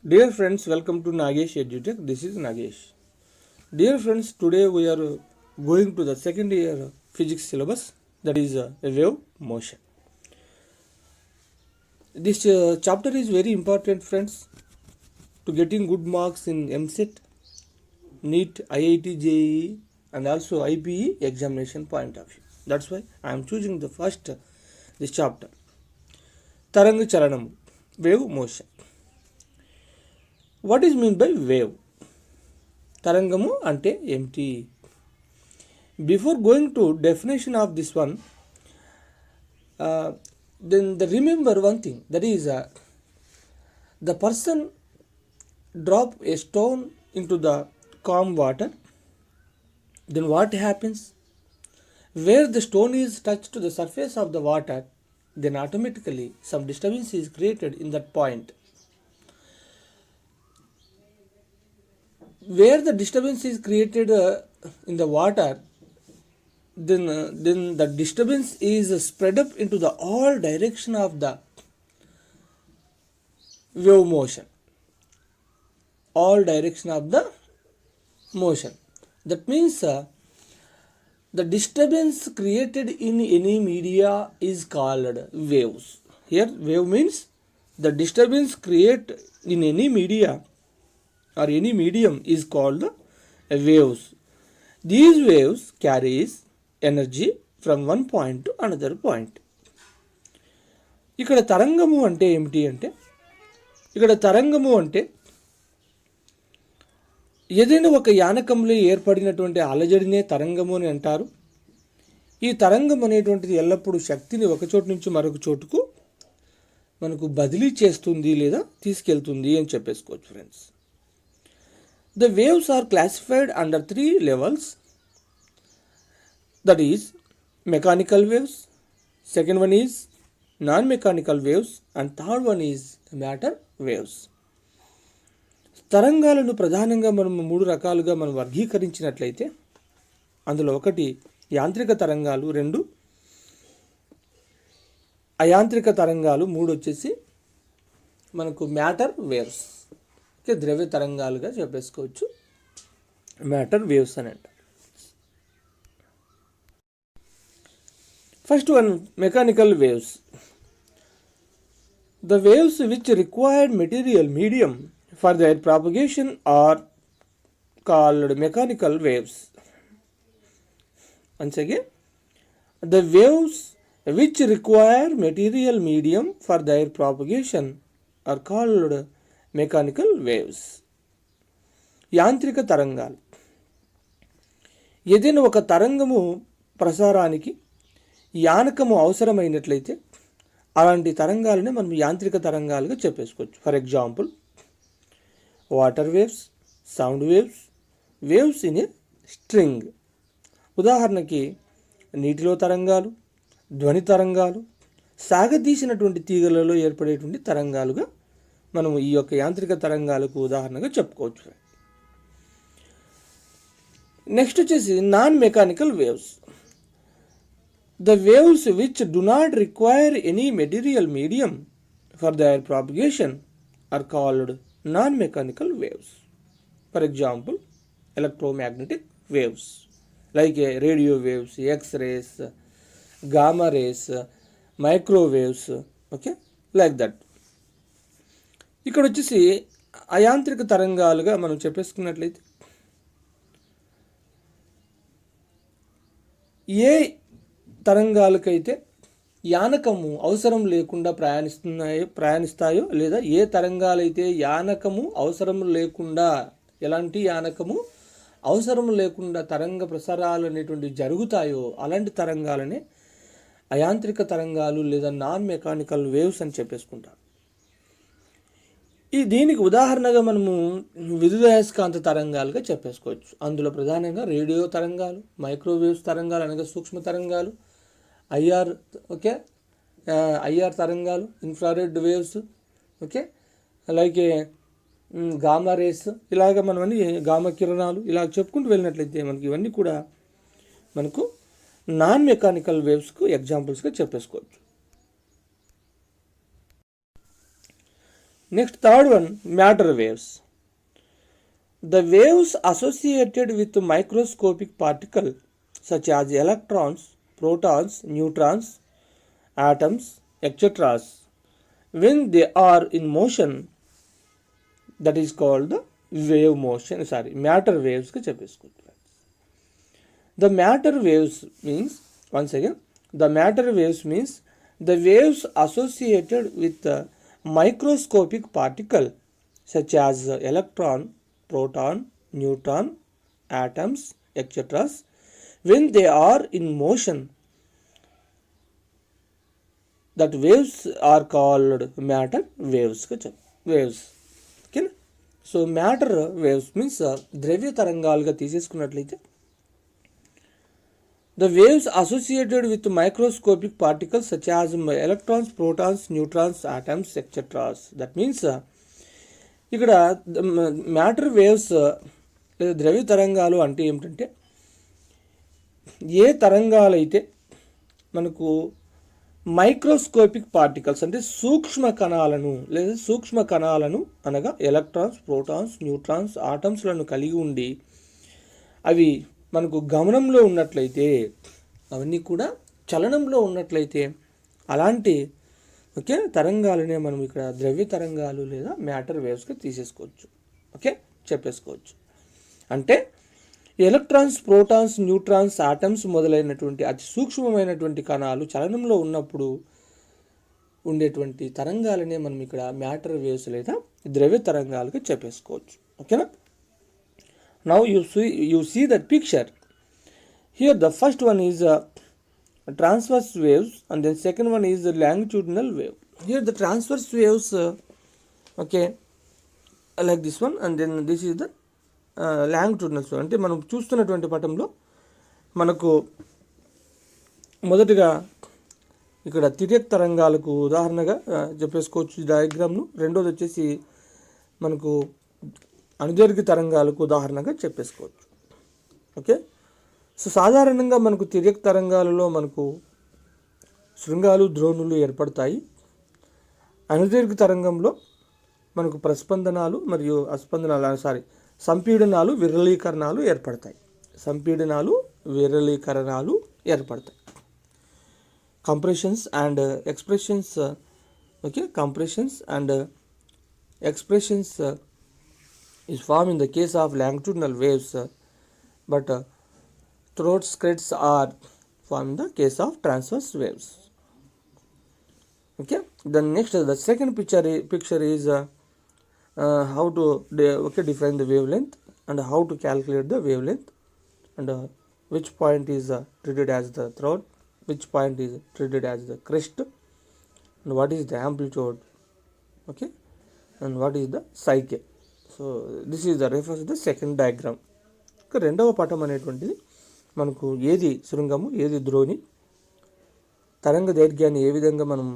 Dear friends, welcome to Nagesh EduTech. This is Nagesh. Dear friends, today we are going to the second year physics syllabus, that is wave motion. This chapter is very important, friends, to getting good marks in MSET, NEET, IIT, JEE and also IPE examination point of view. That's why I am choosing this chapter. Taranga Charanam, wave motion. What is mean by wave? తరంగము అంటే ఏమిటి? Before going to definition of this one, then remember one thing, that is the person drop a stone into the calm water, then what happens? Where the stone is touched to the surface of the water, then automatically some disturbance is created in that point. Where the disturbance is created in the water, then the disturbance is spread up into the all direction of the wave motion. All direction of the motion. That means the disturbance created in any media is called waves. Here wave means the disturbance created in any media or any medium is called waves. These waves carries energy from one point to another point. ఇక్కడ తరంగము అంటే ఏమిటి అంటే, ఇక్కడ తరంగము అంటే ఏదైనా ఒక యానకంలో ఏర్పడినటువంటి అలజడినే తరంగము అని అంటారు. ఈ తరంగం అనేటువంటిది ఎల్లప్పుడూ శక్తిని ఒక చోటు నుంచి మరొక చోటుకు మనకు బదిలీ చేస్తుంది లేదా తీసుకెళ్తుంది అని చెప్పేసుకోవచ్చు friends. The waves are classified under 3 levels, that is mechanical waves, second one is non-mechanical waves and third one is matter waves. తరంగాలను ప్రధానంగా మనం 3 రకాలుగా మనం వర్గీకరించినట్లయితే అందులో ఒకటి యాంత్రిక తరంగాలు, 2 అయాంత్రిక తరంగాలు, 3 వచ్చేసి మనకు మ్యాటర్ వేవ్స్, ద్రవ్య తరంగాలుగా చెప్పేసుకోవచ్చు, మ్యాటర్ వేవ్స్ అని అంటారు. First one mechanical waves. The waves which required material medium for their propagation are called mechanical waves. Once again, the waves which require material medium for their propagation are called mechanical waves. యాంత్రిక తరంగాలు. ఏదైనా ఒక తరంగము ప్రసారానికి యానకము అవసరమైనట్లయితే అలాంటి తరంగాలని మనం యాంత్రిక తరంగాలుగా చెప్పేసుకోవచ్చు. For example water waves, sound waves, waves in a string. ఉదాహరణకి నీటిలో తరంగాలు, ధ్వని తరంగాలు, సాగదీసినటువంటి తీగలలో ఏర్పడేటువంటి తరంగాలుగా మనము ఈ యొక్క యాంత్రిక తరంగాలకు ఉదాహరణగా చెప్పుకోవచ్చు. నెక్స్ట్ వచ్చేసి non mechanical waves. The waves which do not require any material medium for their propagation are called non mechanical waves. For example electromagnetic waves like radio waves, x-rays, gamma rays, microwaves, okay, like that. ఇక్కడ వచ్చేసి అయాంత్రిక తరంగాలుగా మనం చెప్పేసుకున్నట్లయితే ఏ తరంగాలకైతే యానకము అవసరం లేకుండా ప్రయాణిస్తాయో లేదా ఏ తరంగాలైతే యానకము అవసరం లేకుండా, ఎలాంటి యానకము అవసరం లేకుండా తరంగ ప్రసారాలు అనేటువంటి జరుగుతాయో అలాంటి తరంగాలనే అయాంత్రిక తరంగాలు లేదా నాన్ మెకానికల్ వేవ్స్ అని చెప్పేసుకుంటారు. దీనికి ఉదాహరణగా మనము విద్యుదయస్కాంత తరంగాలుగా చెప్పేసుకోవచ్చు. అందులో ప్రధానంగా రేడియో తరంగాలు, మైక్రోవేవ్స్ తరంగాలు అనగా సూక్ష్మ తరంగాలు, ఐఆర్ తరంగాలు, ఇన్ఫ్రారెడ్ వేవ్స్, ఓకే, అలాగే గామా రేస్, ఇలాగ మనం అన్ని గామా కిరణాలు ఇలా చెప్పుకుంటూ వెళ్ళినట్లయితే మనకి ఇవన్నీ కూడా మనకు నాన్ మెకానికల్ వేవ్స్కు ఎగ్జాంపుల్స్గా చెప్పేసుకోవచ్చు. Next, third one, matter waves. The waves associated with microscopic particles such as electrons, protons, neutrons, atoms, etc. when they are in motion, that is called the wave motion. Matter waves ka చెప్పేసుకోవచ్చు. The matter waves means, once again, the matter waves means the waves associated with microscopic particle such as electron, proton, neutron, atoms, etc. when they are in motion, that waves are called matter waves. Waves. Okay? So matter waves means ద్రవ్య తరంగాలుగా తీసేసుకున్నట్లయితే the waves associated with microscopic particles such as electrons, protons, neutrons, atoms, etc. That means ఇక్కడ matter waves లేదా ద్రవ్య తరంగాలు అంటే ఏమిటంటే ఏ తరంగాలు అయితే మనకు మైక్రోస్కోపిక్ పార్టికల్స్ అంటే సూక్ష్మ కణాలను అనగా ఎలక్ట్రాన్స్, ప్రోటాన్స్, న్యూట్రాన్స్, ఆటమ్స్లను కలిగి ఉండి అవి మనకు గమనంలో ఉన్నట్లయితే, అవన్నీ కూడా చలనంలో ఉన్నట్లయితే అలాంటి తరంగాలనే మనం ఇక్కడ ద్రవ్య తరంగాలు లేదా మ్యాటర్ వేవ్స్గా తీసేసుకోవచ్చు. చెప్పేసుకోవచ్చు. అంటే ఎలక్ట్రాన్స్, ప్రోటాన్స్, న్యూట్రాన్స్, ఆటమ్స్ మొదలైనటువంటి అతి సూక్ష్మమైనటువంటి కణాలు చలనంలో ఉన్నప్పుడు ఉండేటువంటి తరంగాలనే మనం ఇక్కడ మ్యాటర్ వేవ్స్ లేదా ద్రవ్య తరంగాలుగా చెప్పేసుకోవచ్చు. ఓకేనా? Now you see that picture. Here the first one is transverse waves, and then second one is the longitudinal wave. Here the transverse waves, like this one, and then this is the longitudinal wave. అంటే మనం చూస్తున్నటువంటి పటంలో మనకు మొదటిగా ఇక్కడ తిర్యక్ తరంగాలకు ఉదాహరణగా చెప్పేసుకోవచ్చు ఈ డయాగ్రామ్ను. రెండోది వచ్చేసి మనకు అనుదైర్ఘ్య తరంగాలకు ఉదాహరణగా చెప్పేసుకోవచ్చు. సో సాధారణంగా మనకు తిర్యక్ తరంగాలలో మనకు శృంగాలు, ద్రోణులు ఏర్పడతాయి. అనుదైర్ఘ్య తరంగంలో మనకు ప్రస్పందనాలు మరియు సంపీడనాలు, విరళీకరణాలు ఏర్పడతాయి. Compressions and expressions. Compressions and expressions is formed in the case of longitudinal waves, but throat scripts are formed in the case of transverse waves. Then next, the second picture is how to define the wavelength and how to calculate the wavelength, and which point is treated as the throat, which point is treated as the crest, and what is the amplitude, and what is the cycle. So this is the reference the second diagram. రెండవ పటం అనేటువంటిది మనకు ఏది శృంగము, ఏది ద్రోణి, తరంగ దైర్ఘ్యాన్ని ఏ విధంగా మనం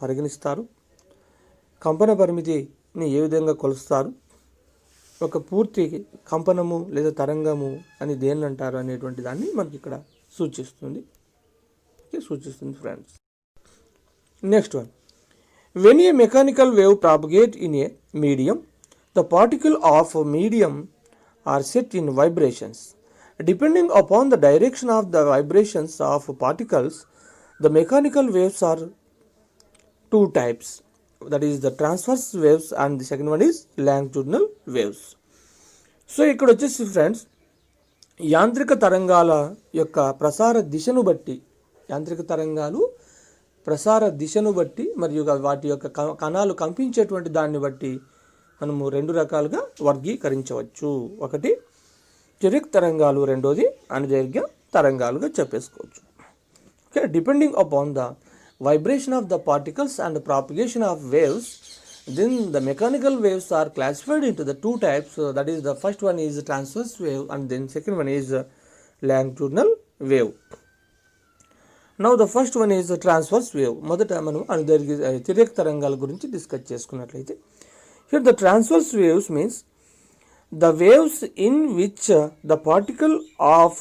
పరిగణిస్తారు, కంపన పరిమితిని ఏ విధంగా కొలుస్తారు, ఒక పూర్తి కంపనము లేదా తరంగము అని దేన్ని అంటారు అనేటువంటి దాన్ని మనకి ఇక్కడ సూచిస్తుంది friends. Next one, when a mechanical wave propagate in a medium, the particles of medium are set in vibrations. Depending upon the direction of the vibrations of particles, the mechanical waves are two types. That is the transverse waves and the second one is longitudinal waves. So ఇక్కడ వచ్చేసి friends, యాంత్రిక తరంగాల యొక్క ప్రసార దిశను బట్టి మరియు వాటి యొక్క కణాలు కంపించేటువంటి దాన్ని బట్టి మనము రెండు రకాలుగా వర్గీకరించవచ్చు. ఒకటి తిర్యక్ తరంగాలు, రెండోది అనుదైర్ఘ్య తరంగాలుగా చెప్పేసుకోవచ్చు. Depending upon the vibration of the particles and propagation of waves, then the mechanical waves are classified into the two types. That is, the first one is transverse wave and then second one is longitudinal wave. Now the first one is transverse wave. మొదట మనం తిర్యక్ తరంగాల గురించి discuss చేసుకున్నట్లయితే, here the transverse waves means the waves in which the particle of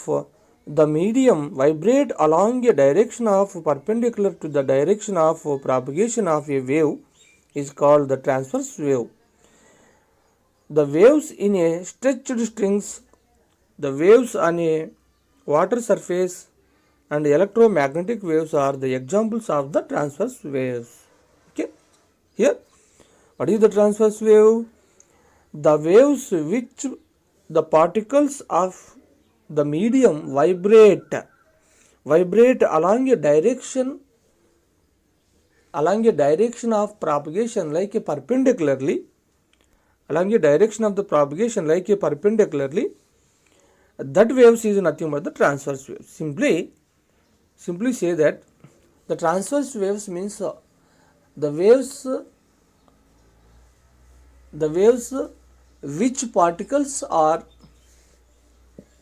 the medium vibrate along a direction of perpendicular to the direction of propagation of a wave is called the transverse wave. The waves in a stretched strings, the waves on a water surface, and electromagnetic waves are the examples of the transverse waves. Okay, here what is the transverse wave? The waves which the particles of the medium vibrate along a direction of propagation like a perpendicularly, along a direction of the propagation like a perpendicularly, that waves is nothing but the transverse waves. Simply say that the transverse waves means the waves which particles are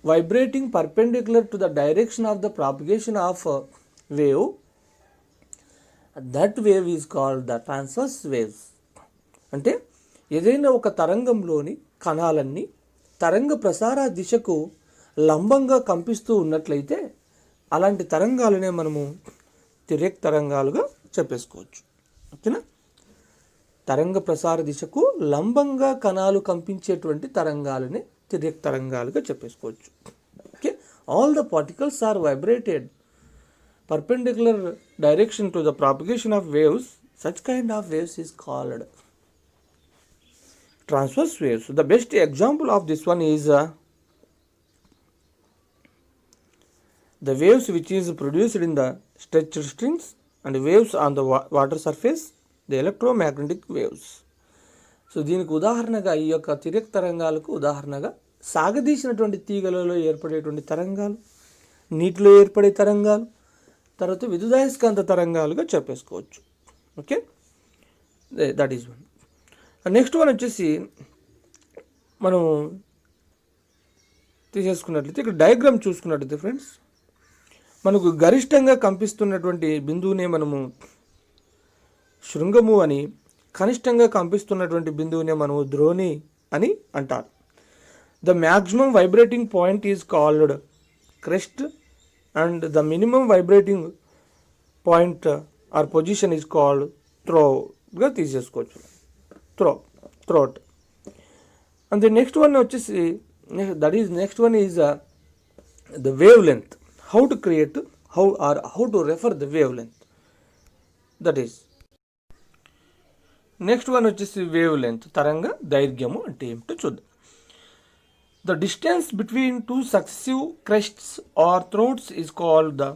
vibrating perpendicular to the direction of the propagation of wave, that wave is called the transverse waves. అంటే ఏదైనా ఒక తరంగంలోని కణాలన్నీ తరంగ ప్రసార దిశకు లంబంగా కంపిస్తూ ఉన్నట్లయితే అలాంటి తరంగాలనే మనము తిర్యక్ తరంగాలుగా చెప్పేసుకోవచ్చు. ఓకేనా? తరంగ ప్రసార దిశకు లంబంగా కణాలు కంపించేటువంటి తరంగాలనే తిర్యక్ తరంగాలుగా చెప్పేసుకోవచ్చు. Okay, all the particles are vibrated perpendicular direction to the propagation of waves. Such kind of waves is called transverse waves. The best example of this one is the waves which is produced in the stretched strings and waves on the water surface, the electromagnetic waves. So దీనికి ఉదాహరణగా ఈ యొక్క తిర్యక్ తరంగాలకు ఉదాహరణగా సాగదీసినటువంటి తీగలలో ఏర్పడేటువంటి తరంగాలు, నీటిలో ఏర్పడే తరంగాలు, తర్వాత విద్యుదయస్కాంత తరంగాలుగా చెప్పేసుకోవచ్చు. Okay, that is one. Next one వచ్చేసి మనం తీసేసుకున్నట్లయితే ఇక్కడ డయాగ్రామ్ చూసుకున్నట్లయితే ఫ్రెండ్స్, మనకు గరిష్టంగా కంపిస్తున్నటువంటి బిందువునే మనము శృంగము అని, కనిష్టంగా కంపిస్తున్నటువంటి బిందువునే మనము ద్రోణి అని అంటారు. The maximum vibrating point is called crest and the minimum vibrating point or position is called గా తీసేసుకోవచ్చు, throat. And the next one వచ్చేసి next one is the wavelength. How to refer the wavelength, that is next one వచ్చేసి wavelength, తరంగ దైర్ఘ్యము అంటే ఏమిటో చూద్దాం. The distance between two successive crests or throats is called the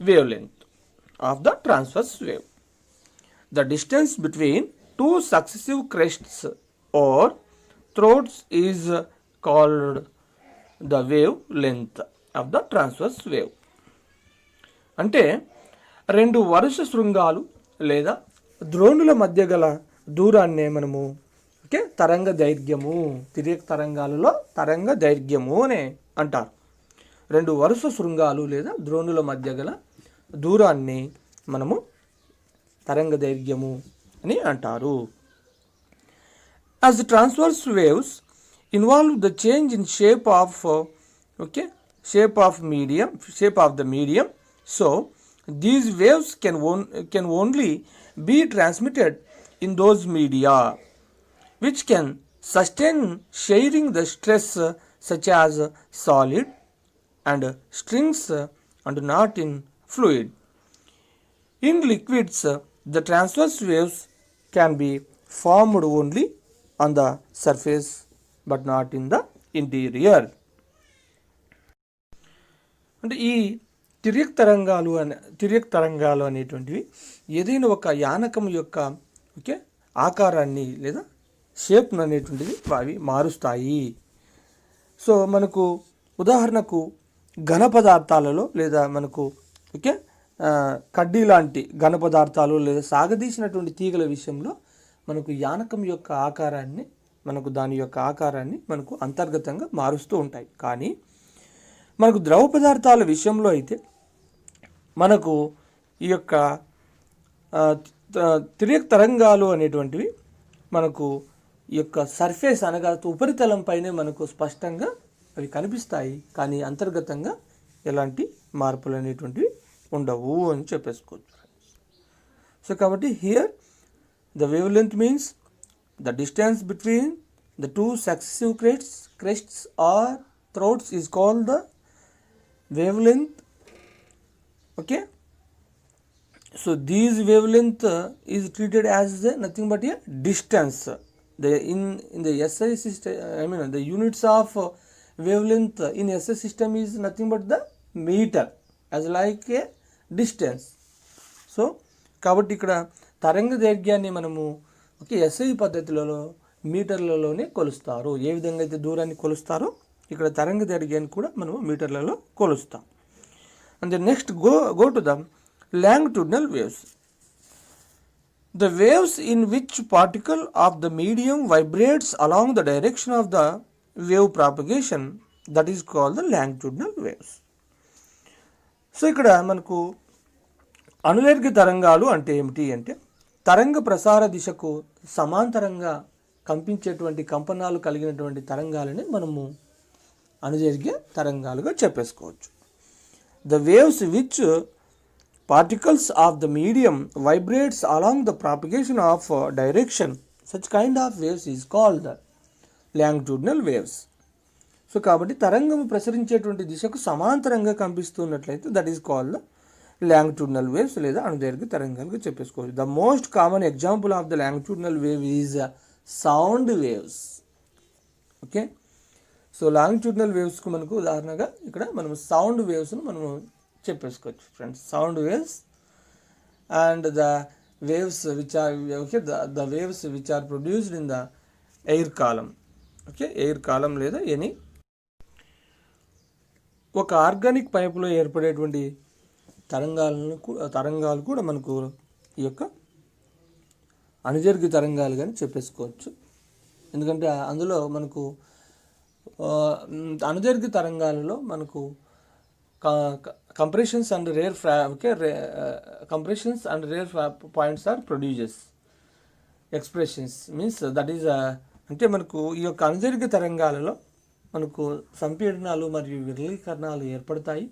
wavelength of the transverse wave. The distance between two successive crests or throats is called the wavelength of the transverse wave. అంటే రెండు వరుస శృంగాలు లేదా ద్రోణుల మధ్య గల దూరాన్నే మనము తరంగ దైర్ఘ్యము, తిర్యక్ తరంగాలలో తరంగ దైర్ఘ్యము అని అంటారు. రెండు వరుస శృంగాలు లేదా ద్రోణుల మధ్య గల దూరాన్ని మనము తరంగ దైర్ఘ్యము అని అంటారు. As the transverse waves involve the change in shape of the medium, so these waves can only be transmitted in those media which can sustain sharing the stress, such as solid and strings, and not in fluid. In liquids, the transverse waves can be formed only on the surface but not in the interior. అంటే ఈ తిర్యక్ తరంగాలు అనేటువంటివి ఏదైనా ఒక యానకం యొక్క ఆకారాన్ని లేదా షేప్ను అనేటువంటిది అవి మారుస్తాయి. సో మనకు ఉదాహరణకు ఘన పదార్థాలలో లేదా మనకు కడ్డీ లాంటి ఘన పదార్థాలు లేదా సాగదీసినటువంటి తీగల విషయంలో మనకు యానకం యొక్క ఆకారాన్ని దాని యొక్క ఆకారాన్ని మనకు అంతర్గతంగా మారుస్తూ ఉంటాయి. కానీ మనకు ద్రవ పదార్థాల విషయంలో అయితే మనకు ఈ యొక్క తిర్యక్ తరంగాలు అనేటువంటివి మనకు ఈ యొక్క సర్ఫేస్ అనగా ఉపరితలం పైనే మనకు స్పష్టంగా అవి కనిపిస్తాయి, కానీ అంతర్గతంగా ఎలాంటి మార్పులు అనేటువంటివి ఉండవు అని చెప్పేసుకోవచ్చు. సో కాబట్టి here The wavelength means the distance between the two successive crests or throats is called the wavelength. Okay, so these wavelength is treated as nothing but a distance. In the SI system, I mean the units of wavelength in SI system is nothing but the meter, as like a distance. So కాబట్టి ఇక్కడ తరంగ దైర్ఘ్యాన్ని మనము okay SI పద్ధతిలో మీటర్లలోనే కొలుస్తారు. ఏ విధంగా అయితే దూరాన్ని కొలుస్తారో ఇక్కడ తరంగ దైర్ఘ్యాన్ని కూడా మనము మీటర్లలో కొలుస్తాం. And next go to the longitudinal waves. The waves in which particle of the medium vibrates along the direction of the wave propagation, that is called the longitudinal waves. So ఇక్కడ మనకు అనుదైర్ఘ్య తరంగాలు అంటే ఏమిటి అంటే తరంగ ప్రసార దిశకు సమాంతరంగా కంపించేటువంటి కంపనాలు కలిగినటువంటి తరంగాలని మనము అనుదైర్ఘ్య తరంగాలుగా చెప్పేసుకోవచ్చు. The waves which particles of the medium vibrates along the propagation of direction, such kind of waves is called the longitudinal waves. So కాబట్టి తరంగము ప్రసరించేటువంటి దిశకు సమాంతరంగా కంపిస్తున్నట్లయితే that is called longitudinal waves లేదా అనుదైర్ఘ్య తరంగాలుగా చెప్పేసుకోవచ్చు. The most common example of the longitudinal wave is sound waves. Okay, so longitudinal వేవ్స్కు మనకు ఉదాహరణగా ఇక్కడ మనం సౌండ్ వేవ్స్ను మనము చెప్పేసుకోవచ్చు friends. Sound waves and the waves which are okay the waves which are produced in the air column. Okay, air column లేదా any ఒక ఆర్గానిక్ పైపులో ఏర్పడేటువంటి తరంగాలు కూడా మనకు ఈ యొక్క అనుదైర్ఘ్య తరంగాలు కానీ చెప్పేసుకోవచ్చు. ఎందుకంటే అందులో మనకు అనుదైర్ఘ్య తరంగాలలో మనకు compressions and rare compressions and rare points are produces. Expressions means that is అంటే మనకు ఈ యొక్క అనుదైర్ఘ్య తరంగాలలో మనకు సంపీడనాలు మరియు విరళీకరణాలు ఏర్పడతాయి.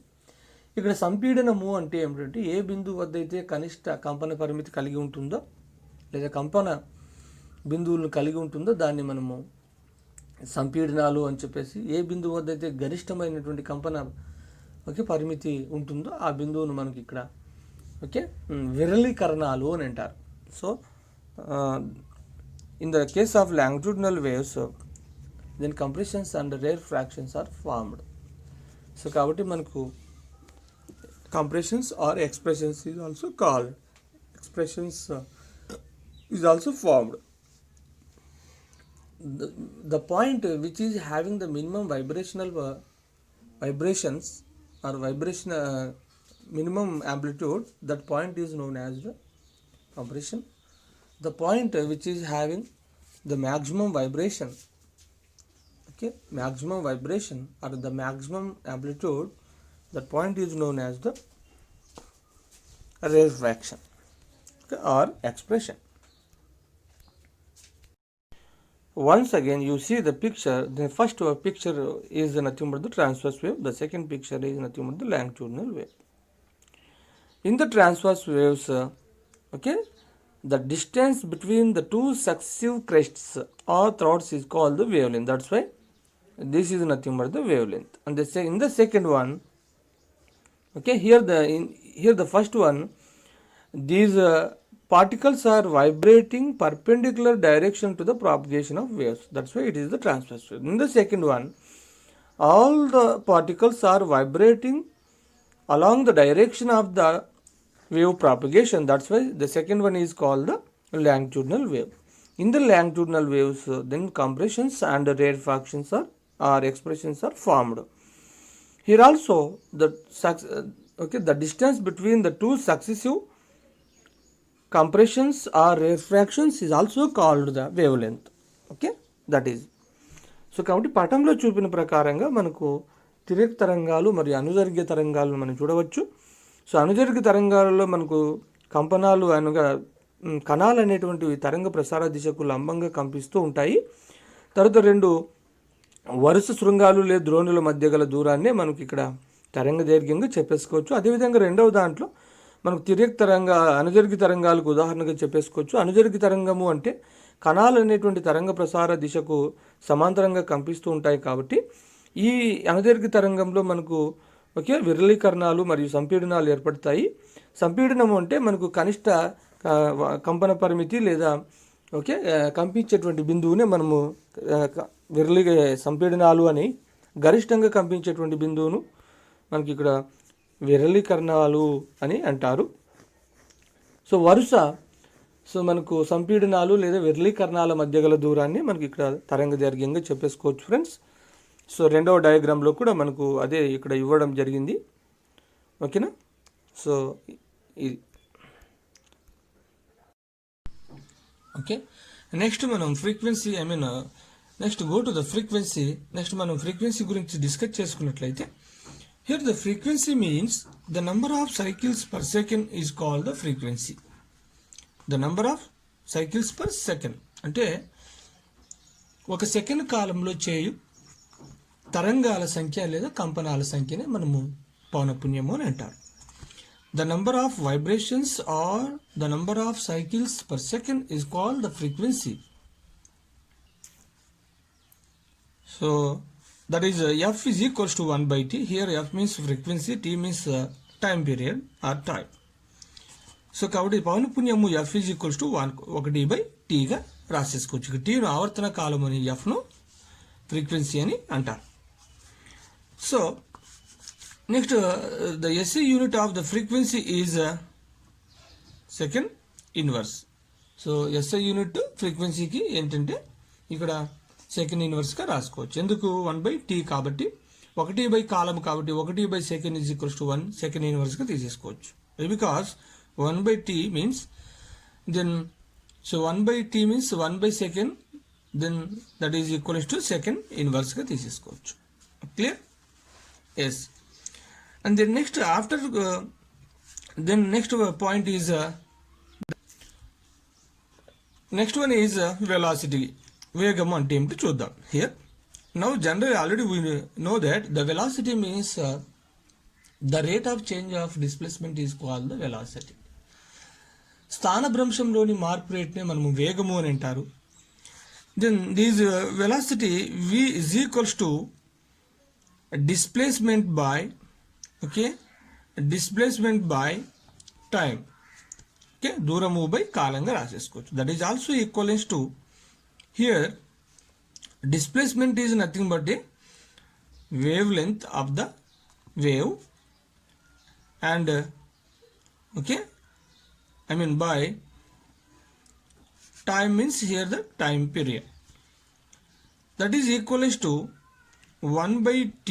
ఇక్కడ సంపీడనము అంటే ఏమిటంటే ఏ బిందువు వద్ద అయితే కనిష్ట కంపన పరిమితి కలిగి ఉంటుందో లేదా కంపన బిందువులను కలిగి ఉంటుందో దాన్ని మనము సంపీడనాలు అని చెప్పేసి, ఏ బిందువు వద్ద అయితే గరిష్టమైనటువంటి కంపన ఓకే పరిమితి ఉంటుందో ఆ బిందువును మనకి ఇక్కడ ఓకే విరళీకరణాలు అని అంటారు. So in the case of longitudinal waves then compressions and rarefactions are formed. So కాబట్టి మనకు compressions or expressions is also called. Expressions is also formed. The point which is having the minimum vibrational vibrations or vibration minimum amplitude, that point is known as the compression. The point which is having the maximum vibration, okay, maximum vibration or the maximum amplitude, that point is known as the rarefaction, okay, or expression. Once again you see the picture, the first picture is nothing but the transverse wave, the second picture is nothing but the longitudinal wave. In the transverse waves, okay, the distance between the two successive crests or throats is called the wavelength. That's why this is nothing but the wavelength. And in the second one, okay, here the first one, these particles are vibrating perpendicular direction to the propagation of waves. That's why it is the transverse wave. In the second one, all the particles are vibrating along the direction of the wave propagation. That's why the second one is called the longitudinal wave. In the longitudinal waves, then compressions and rarefactions or expressions are formed. Here also the distance between the two successive compressions or rarefactions is also called the wavelength. Okay, that is. So కాబట్టి పటంలో చూపిన ప్రకారంగా మనకు తిరేక తరంగాలు మరియు అనుదైర్ఘ్య తరంగాలను మనం చూడవచ్చు. సో అనుదైర్ఘ్య తరంగాలలో మనకు కంపనాలు అనగా కణాలు అనేటువంటివి తరంగ ప్రసార దిశకు లంబంగా కంపిస్తూ ఉంటాయి. తర్వాత రెండు వరుస శృంగాలు లేదా ద్రోణుల మధ్య గల దూరాన్నే మనకి ఇక్కడ తరంగ దైర్ఘ్యంగా చెప్పేసుకోవచ్చు. అదేవిధంగా రెండవ దాంట్లో మనకు అనుజరిగి తరంగాలకు ఉదాహరణగా చెప్పేసుకోవచ్చు. అనుజరిగి తరంగము అంటే కణాలు అనేటువంటి తరంగ ప్రసార దిశకు సమాంతరంగా కంపిస్తూ ఉంటాయి కాబట్టి ఈ అనుజరిగి తరంగంలో మనకు విరళీకరణాలు మరియు సంపీడనాలు ఏర్పడతాయి. సంపీడనం అంటే మనకు కనిష్ట కంపన పరిమితి లేదా కంపించేటువంటి బిందువునే మనము సంపీడనాలు అని, గరిష్టంగా కంపించేటువంటి బిందువును మనకి ఇక్కడ విరళీకరణాలు అని అంటారు. సో మనకు సంపీడనాలు లేదా విరళీకరణాల మధ్య గల దూరాన్ని మనకి ఇక్కడ తరంగదైర్ఘ్యంగా చెప్పేసుకోవచ్చు ఫ్రెండ్స్. సో రెండవ డయాగ్రామ్లో కూడా మనకు అదే ఇక్కడ ఇవ్వడం జరిగింది. ఓకేనా. సో ఇది ఓకే. నెక్స్ట్ మనం frequency next go to the frequency. Next మనం ఫ్రీక్వెన్సీ గురించి డిస్కస్ చేసుకున్నట్లయితే, here the frequency means the number of cycles per second is called the frequency. The number of cycles per second అంటే ఒక second కాలంలో చేయు తరంగాల సంఖ్య లేదా కంపనాల సంఖ్యనే మనము పౌనఃపున్యము అని అంటారు. The number of vibrations or the number of cycles per second is called the frequency. So that is f is equals to 1 by t. Here f means frequency, t means time period or time. So కాబట్టి పౌనఃపున్యము f is equals to 1 by t గా రాసేసుకోవచ్చు. t ను ఆవర్తన కాలం అని, f ను frequency అని అంటారు. So next the SI unit of the frequency is second inverse. So SI unit ఫ్రీక్వెన్సీకి ఏంటంటే ఇక్కడ సెకండ్ ఇన్వర్స్గా రాసుకోవచ్చు. ఎందుకు 1 by t కాబట్టి 1 by కాలం కాబట్టి 1 by second is equals to 1 second ఇన్వర్స్గా తీసేసుకోవచ్చు. Because 1 by t means then so 1 by t means 1 by second, then that is equals to second ఇన్వర్స్గా తీసేసుకోవచ్చు. క్లియర్? Yes. And then next point is next one is velocity. వేగం అంటే ఏమిటి చూద్దాం. Here now generally already we know that the velocity means the rate of change of displacement is called the velocity. స్థానభ్రంశంలోని మార్పు రేట్నే మనము వేగము అని అంటారు. Then this velocity v is equals to displacement by displacement by time. దూరము by కాలంగా రాసేసుకోవచ్చు. That is also equivalence to here displacement is nothing but a wave length of the wave and by time means here the time period. That is equalent to 1 by t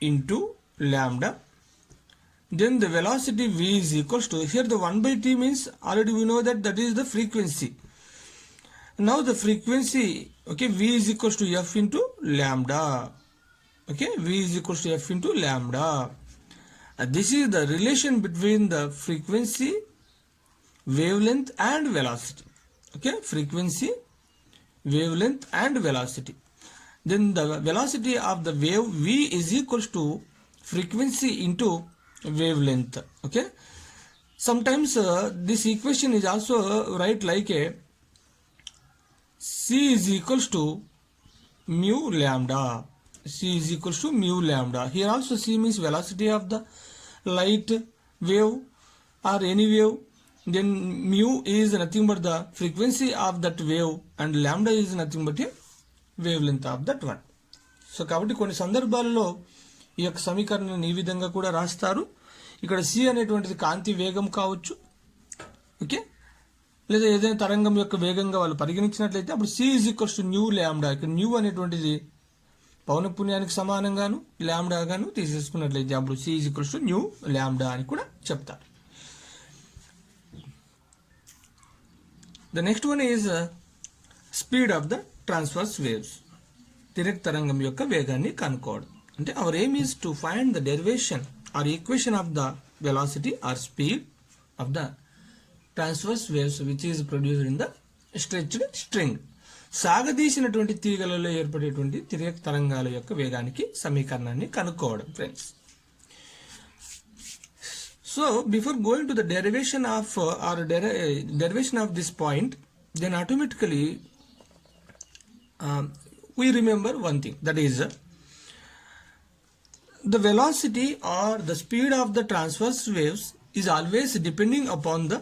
into lambda. Then the velocity v is equals to, here the 1 by t means already we know that is the frequency. Now the frequency v is equals to f into lambda. V is equals to f into lambda. This is the relation between the frequency, wavelength and velocity. Frequency, wavelength and velocity. Then the velocity of the wave v is equals to frequency into wavelength. Sometimes this equation is also write like a c is equals to mu lambda. C is equals to mu lambda. Here also c means velocity of the light wave or any wave. Then mu is nothing but the frequency of that wave and lambda is nothing but a wavelength of that one. So కాబట్టి కొన్ని సందర్భాలలో ఈ యొక్క సమీకరణాన్ని ఈ విధంగా కూడా రాస్తారు. ఇక్కడ c అనేటువంటిది కాంతి వేగం కావచ్చు, లేదా ఏదైనా తరంగం యొక్క వేగంగా వాళ్ళు పరిగణించినట్లయితే అప్పుడు c is equals to new ల్యాండా. ఇక్కడ న్యూ అనేటువంటిది పౌనఃపున్యానికి సమానంగాను ల్యాండాగాను తీసేసుకున్నట్లయితే అప్పుడు c is equals to new ల్యాండా అని కూడా చెప్తారు. The next one is speed of the transverse waves. తిరగ తరంగం యొక్క వేగాన్ని కనుక్కోవడం. అంటే our aim is to find the derivation or equation of the velocity or speed of the transverse waves which is produced in the stretched string. సాగదీసినటువంటి తీగలలో ఏర్పడేటువంటి తిరగ తరంగాల యొక్క వేగానికి సమీకరణాన్ని కనుక్కోవడం friends. So So before going to the derivation of derivation of this point, then automatically we remember one thing, that is the velocity or the speed of the transverse waves is always depending upon the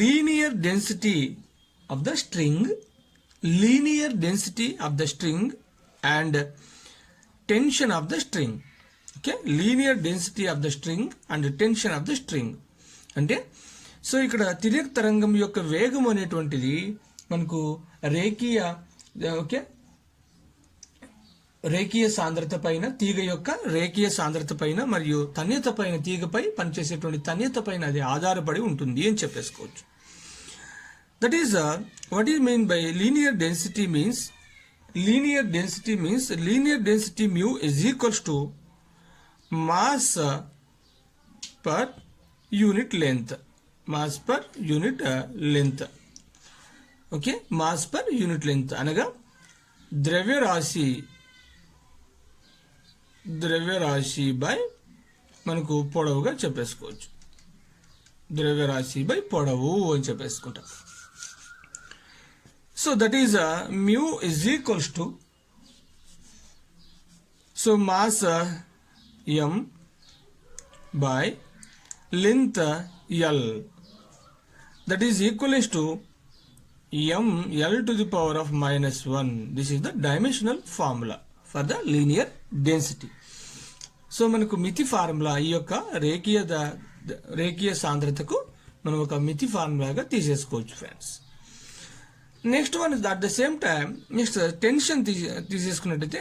linear density of the string and tension of the string. Okay, linear density of the string and tension of the string. అంటే so ఇక్కడ తిర్యక్ తరంగం యొక్క వేగం అనేటువంటిది మనకు రేఖీయ సాంద్రత పైన తీగ యొక్క రేఖీయ సాంద్రత పైన మరియు తన్యత పైన తీగపై పనిచేసేటువంటి తన్యత పైన అది ఆధారపడి ఉంటుంది అని చెప్పేసుకోవచ్చు. That is what is mean by linear density means linear density mu is equals to mass per unit length. Okay, mass per unit length అనగా ద్రవ్యరాశి బై మనకు పొడవుగా చెప్పేసుకోవచ్చు. ద్రవ్యరాశి బై పొడవు అని చెప్పేసుకుంటాం. So that is mu is equals to mass m by length L, that is equals to m L to the power of minus 1. This is the dimensional formula for the linear density. So మనకు మితి formula ఈ యొక్క రేఖీయ సాంద్రతకు మనం ఒక మితి ఫార్ములాగా తీసేసుకోవచ్చు friends. Next one is at the same time next tension తీసేసుకున్నట్టయితే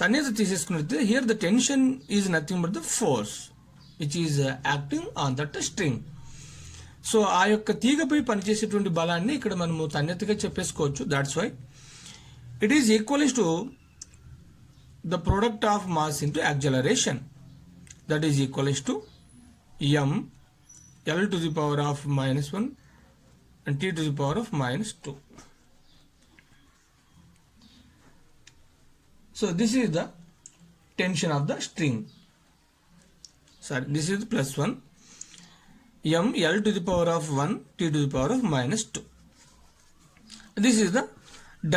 తన్యత తీసేసుకున్నట్టయితే here the tension is nothing but the force which is acting on that string. So ఆ యొక్క తీగపై పనిచేసేటువంటి బలాన్ని ఇక్కడ మనము తన్యతగా చెప్పేసుకోవచ్చు. That's why it is equals to the product of mass into acceleration, that is equals to m L to the power of minus 1 and t to the power of minus 2. So this is the tension of the string. Sorry, this is plus 1 m L to the power of 1 t to the power of minus 2. This is the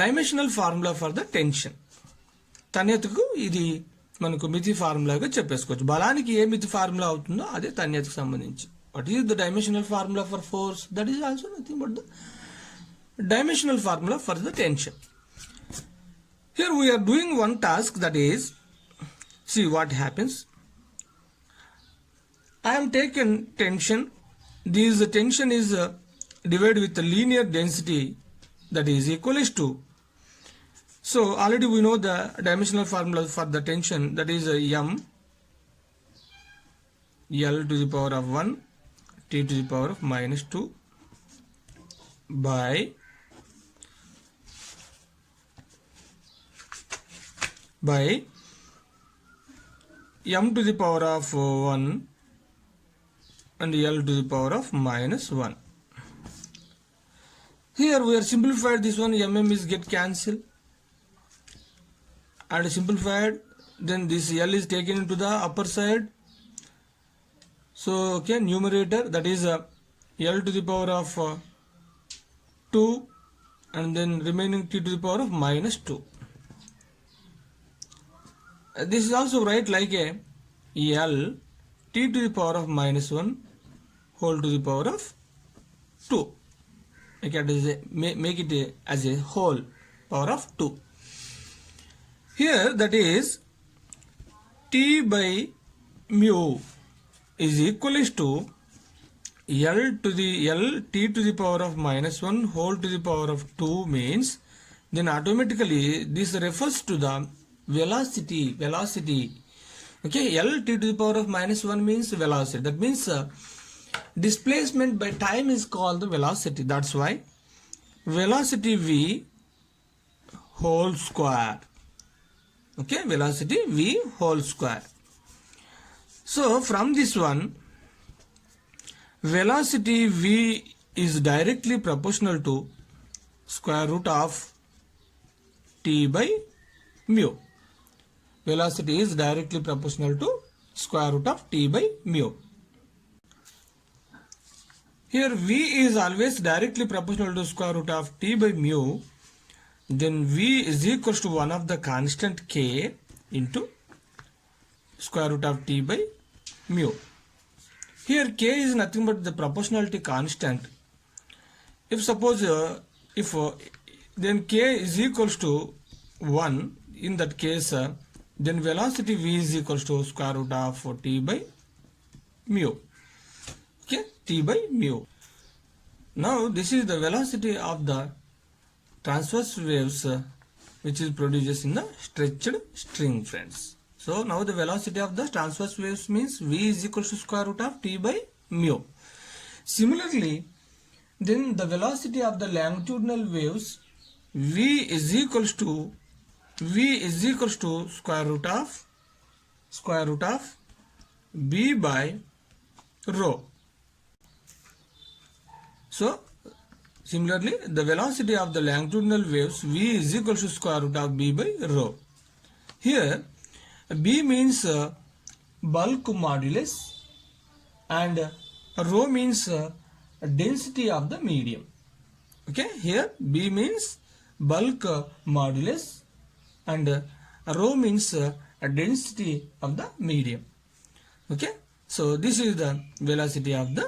dimensional formula for the tension. తన్యతకు ఇది మనకు మితి ఫార్ములాగా చెప్పేసుకోవచ్చు. బలానికి ఏ మితి formula అవుతుందో అదే తన్యతకు సంబంధించి. What is the dimensional formula for force? That is also nothing but the dimensional formula for the tension. Here we're doing one task, that is see what happens. I am taken tension. This tension is divided with the linear density, that is equals to. So already we know the dimensional formula for the tension, that is m L to the power of 1 t to the power of minus 2 by m to the power of 1 and L to the power of minus 1. Here we are simplified this one, mm is get cancelled and simplified, then this L is taken into the upper side. So okay, numerator, that is L to the power of 2 and then remaining t to the power of minus 2. This is also write like a L t to the power of minus 1 whole to the power of 2. Make it as a whole power of 2. Here that is t by mu is equals to L t to the power of minus 1 whole to the power of 2 means, then automatically this refers to the velocity. Okay, L t to the power of minus 1 means velocity. That means displacement by time is called the velocity. That's why velocity v whole square. Okay, velocity v whole square. So from this one, velocity v is directly proportional to square root of t by mu. velocity is directly proportional to square root of t by mu. Here v is always directly proportional to square root of t by mu. Then v is equals to one of the constant k into square root of t by mu. Here k is nothing but the proportionality constant. If suppose then k is equals to 1, in that case then velocity v is equals to square root of t by mu. Okay, t by mu. Now this is the velocity of the transverse waves which is produces in the stretched string, friends. So now the velocity of the transverse waves means v is equal to square root of t by mu. Similarly, then the velocity of the longitudinal waves v is equals to square root of b by rho. So similarly, the velocity of the longitudinal waves v is equal to square root of b by rho. Here b means bulk modulus and rho means density of the medium. Okay, here b means bulk modulus and rho means density of the medium. Okay, so this is the velocity of the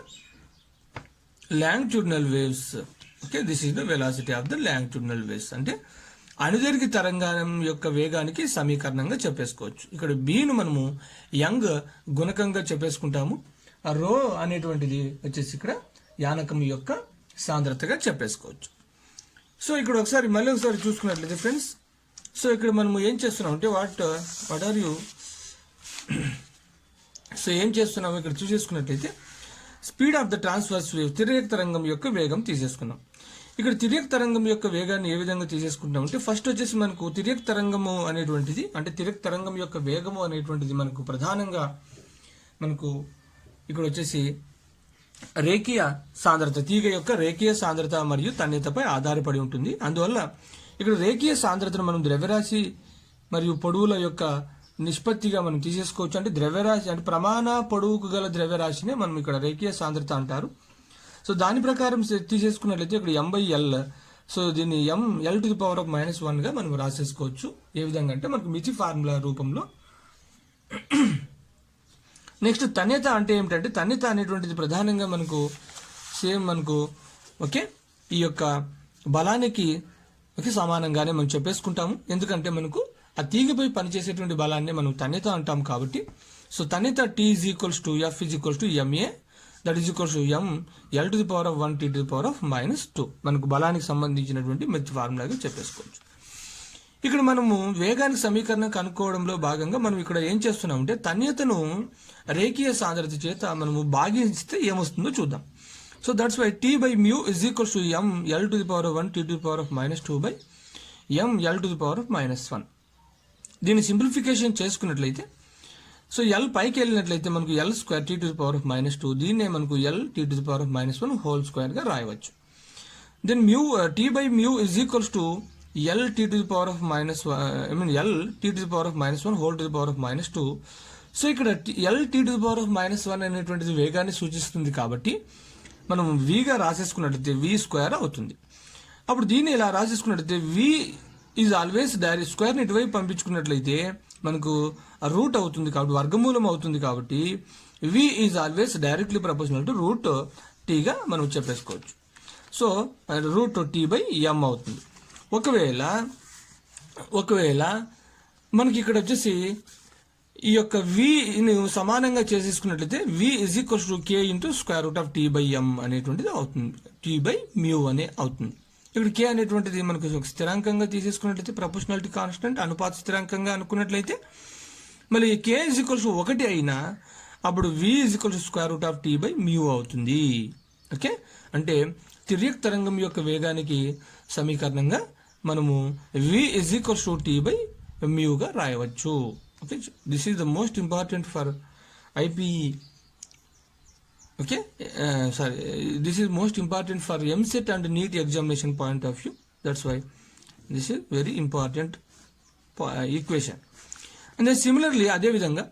longitudinal waves. Okay, this is the velocity of the longitudinal waves. అంటే అనుదైర్ఘ్య తరంగం యొక్క వేగానికి సమీకరణంగా చెప్పేసుకోవచ్చు. ఇక్కడ బీను మనము young గుణకంగా చెప్పేసుకుంటాము. ఆ రో అనేటువంటిది వచ్చేసి ఇక్కడ యానకం యొక్క సాంద్రతగా చెప్పేసుకోవచ్చు. సో ఇక్కడ మళ్ళీ ఒకసారి చూసుకున్నట్లయితే ఫ్రెండ్స్, సో ఇక్కడ మనము ఏం చేస్తున్నాం అంటే వాట్ ఆర్ యూ సో ఏం చేస్తున్నాము ఇక్కడ చూసేసుకున్నట్లయితే speed of the transverse wave తిర్యక్ తరంగం యొక్క వేగం తీసేసుకున్నాం. ఇక్కడ తిర్యక్ తరంగం యొక్క వేగాన్ని ఏ విధంగా తీసేసుకుంటాం అంటే ఫస్ట్ వచ్చేసి మనకు తిర్యక్ తరంగము అనేటువంటిది అంటే తిర్యక్ తరంగం యొక్క వేగము అనేటువంటిది మనకు ప్రధానంగా మనకు ఇక్కడ వచ్చేసి రేఖీయ సాంద్రత, తీగ యొక్క రేఖీయ సాంద్రత మరియు తన్యతపై ఆధారపడి ఉంటుంది. అందువల్ల ఇక్కడ రేఖీయ సాంద్రతను మనం ద్రవ్యరాశి మరియు పొడవుల యొక్క నిష్పత్తిగా మనం తీసేసుకోవచ్చు. అంటే ద్రవ్యరాశి అంటే ప్రమాణ పొడవుకు గల ద్రవ్యరాశినే మనం ఇక్కడ రేఖీయ సాంద్రత అంటారు. సో దాని ప్రకారం తీసేసుకున్నట్లయితే ఇక్కడ m/l, సో దీన్ని l⁻⁻1 గా మనం రాసేసుకోవచ్చు. ఏ విధంగా అంటే మనకు మితి ఫార్ములా రూపంలో. నెక్స్ట్ తన్యత అంటే ఏమిటంటే తన్యత అనేటువంటిది ప్రధానంగా మనకు ఓకే ఈ యొక్క బలానికి సమానంగానే మనం చెప్పేసుకుంటాము. ఎందుకంటే మనకు ఆ తీగపై పనిచేసేటువంటి బలాన్ని మనం తన్యత అంటాం కాబట్టి. సో తన్యత T is equals to F is equals to ma, that is equals to m l⁻1 t⁻⁻2 మనకు బలానికి సంబంధించినటువంటి మెథడ్ ఫార్ములాగా చెప్పేసుకోవచ్చు. ఇక్కడ మనము వేగానికి సమీకరణం కనుక్కోవడంలో భాగంగా మనం ఇక్కడ ఏం చేస్తున్నాం అంటే తన్యతను రేఖీయ సాంద్రత చేత మనము భాగిస్తే ఏమొస్తుందో చూద్దాం. So that's why t by mu is equals to m l⁻1 t⁻⁻2 by m l⁻⁻1. దీన్ని సింప్లిఫికేషన్ చేసుకున్నట్లయితే సో l పైకి వెళ్ళినట్లయితే మనకు l² t⁻⁻2, దీన్నే మనకు l t⁻⁻1 హోల్ స్క్వేర్ గా రాయవచ్చు. దెన్ t by mu is equals to l t⁻⁻1 whole t⁻⁻2. So ఇక్కడ l t⁻⁻1 అనేటువంటిది వేగాన్ని సూచిస్తుంది కాబట్టి మనం v గా రాసేసుకున్నట్లయితే v² అవుతుంది. అప్పుడు దీన్ని ఇలా రాసేసుకున్నట్లయితే v ఈజ్ ఆల్వేస్ డైరెక్ట్ స్క్వేర్ని ఇటువైపు పంపించుకున్నట్లయితే మనకు రూట్ అవుతుంది కాబట్టి వర్గమూలం అవుతుంది కాబట్టి v is always directly proportional to root టీగా మనం చెప్పేసుకోవచ్చు. So root t by m అవుతుంది. ఒకవేళ మనకి ఇక్కడ వచ్చేసి ఈ యొక్క vని సమానంగా చేసేసుకున్నట్లయితే v is equals to k into square root of t by m అనేటువంటిది అవుతుంది, t by mu అనే అవుతుంది. ఇక్కడ k అనేటువంటిది మనకు ఒక స్థిరాంకంగా తీసేసుకున్నట్లయితే ప్రపోర్షనాలిటీ కాన్స్టెంట్ అనుపాత స్థిరాంకంగా అనుకున్నట్లయితే మళ్ళీ k ఈజ్ ఈక్వల్స్ టు 1 అయినా అప్పుడు v is equals to square root of t by mu అవుతుంది. ఓకే, అంటే తిర్యక్ తరంగం యొక్క వేగానికి సమీకరణంగా మనము v is equals to t by mu గా రాయవచ్చు. Okay, this is the most important for IPE. Okay, this is most important for MCET and NEET examination point of view. That's why this is very important equation. And similarly అదేవిధంగా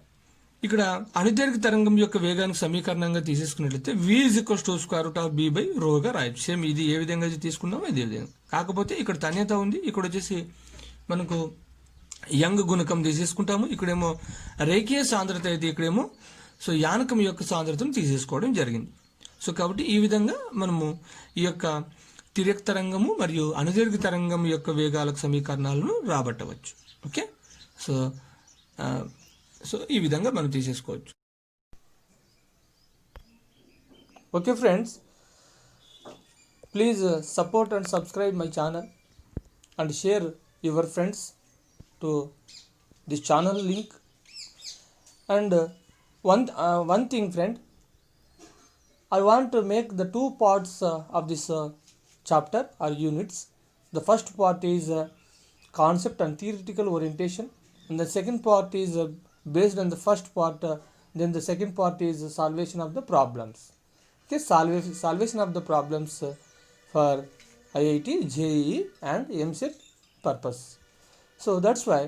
ఇక్కడ అనుదైర్ఘ్య తరంగం యొక్క వేగానికి సమీకరణంగా తీసేసుకున్నట్లయితే v is equals to square root of b by రోగా రాయొచ్చు. సేమ్ ఇది ఏ విధంగా అయితే తీసుకున్నామో ఇదే విధంగా. కాకపోతే ఇక్కడ తన్యత ఉంది, ఇక్కడ వచ్చేసి మనకు యంగ్ గుణకం తీసేసుకుంటాము. ఇక్కడేమో రేఖీయ సాంద్రత అయితే ఇక్కడేమో సో యానకం యొక్క సాంద్రతను తీసేసుకోవడం జరిగింది. సో కాబట్టి ఈ విధంగా మనము ఈ యొక్క తిర్యక్ తరంగము మరియు అనుదైర్ఘ్య తరంగం యొక్క వేగాలకు సమీకరణాలను రాబట్టవచ్చు. ఓకే, సో సో ఈ విధంగా మనం తీసేసుకోవచ్చు. Okay friends, please support and subscribe my channel and share your friends to this channel link. And one thing friend, I want to make the two parts of this chapter or units. The first part is concept and theoretical orientation, and the second part is based on the first part, then the second part is solvation of the problems. Okay, solvation of the problems for IIT, JEE and MCET purpose. So that's why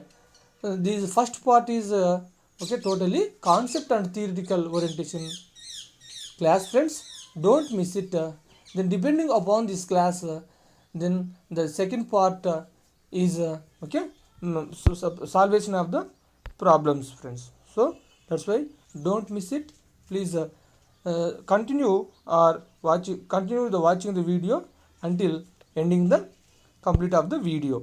this first part is okay, totally concept and theoretical orientation class friends, don't miss it. Then depending upon this class, then the second part is okay, solvation of the problems friends. So that's why don't miss it. Please continue the watching the video until ending the complete of the video.